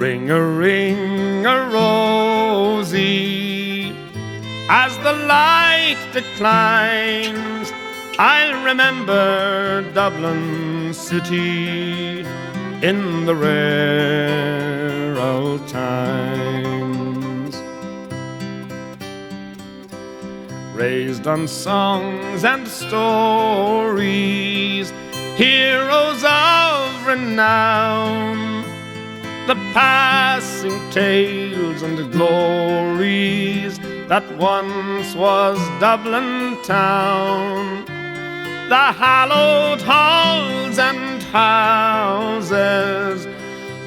Ring-a-ring-a-rosy, as the light declines, I'll remember Dublin city in the rare old times. Raised on songs and stories, heroes of renown, the passing tales and glories that once was Dublin town, the hallowed halls and houses,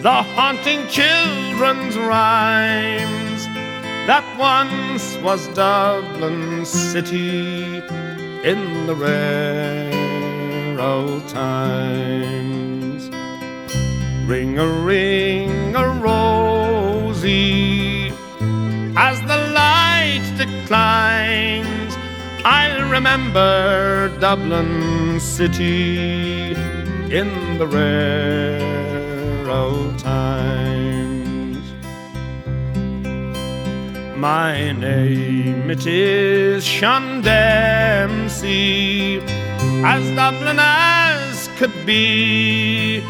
the haunting children's rhymes, that once was Dublin city in the rare old times. Ring-a-ring-a-rosy, as the light declines, I'll remember Dublin city in the rare old times. My name it is Sean Dempsey, as Dublin as could be,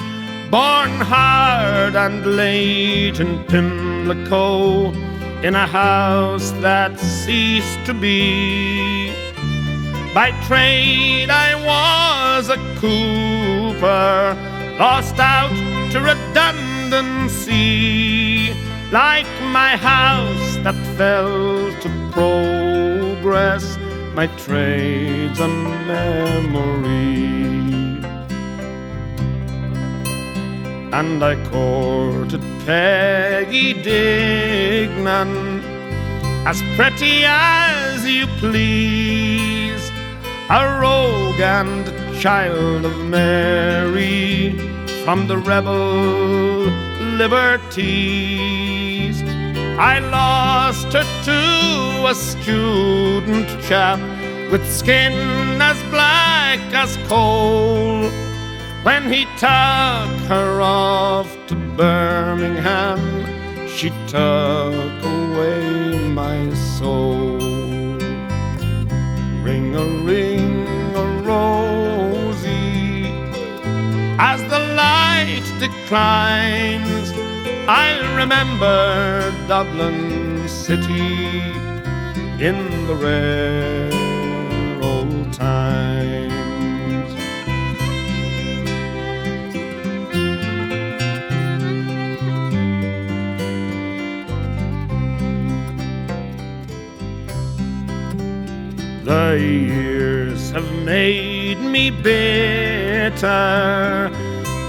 born hard and late in Pimlico, in a house that ceased to be. By trade I was a cooper, lost out to redundancy, like my house that fell to progress, my trade's a memory. And I courted Peggy Dignan, as pretty as you please, a rogue and child of Mary, from the rebel liberties. I lost her to a student chap with skin as black as coal, when he took her off to Birmingham, she took away my soul. Ring-a-ring-a-rosy, as the light declines, I'll remember Dublin city in the rare old times. The years have made me bitter,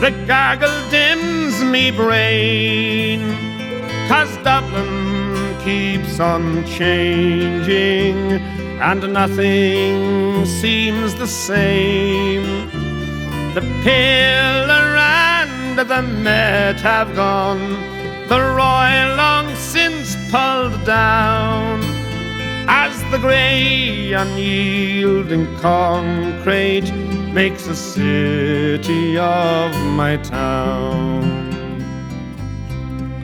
the gargle dims me brain, 'cause Dublin keeps on changing and nothing seems the same. The Pillar and the Met have gone, the Royal long since pulled down, as the grey unyielding concrete makes a city of my town.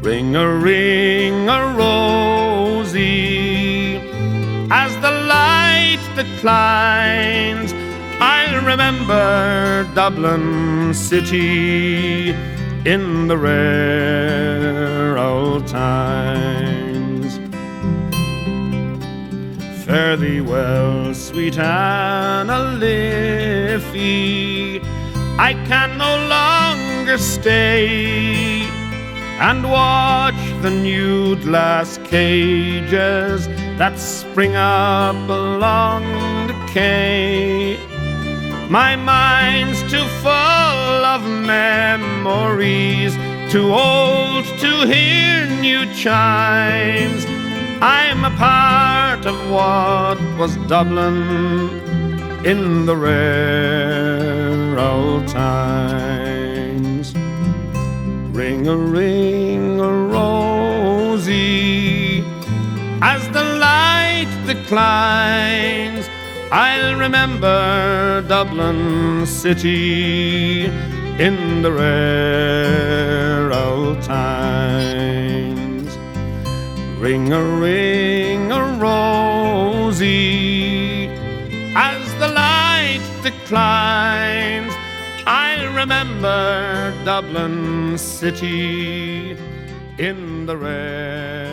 Ring-a-ring-a-rosy, as the light declines, I'll remember Dublin city in the rare old times. Fare thee well, sweet Anna Liffey, I can no longer stay and watch the new glass cages that spring up along the quay. My mind's too full of memories, too old to hear new chimes. I'm a part of what was Dublin in the rare old times. Ring-a-ring-a-rosy, as the light declines, I'll remember Dublin city in the rare old old times. Ring-a-ring-a-rosy, as the light declines, I remember Dublin city in the red.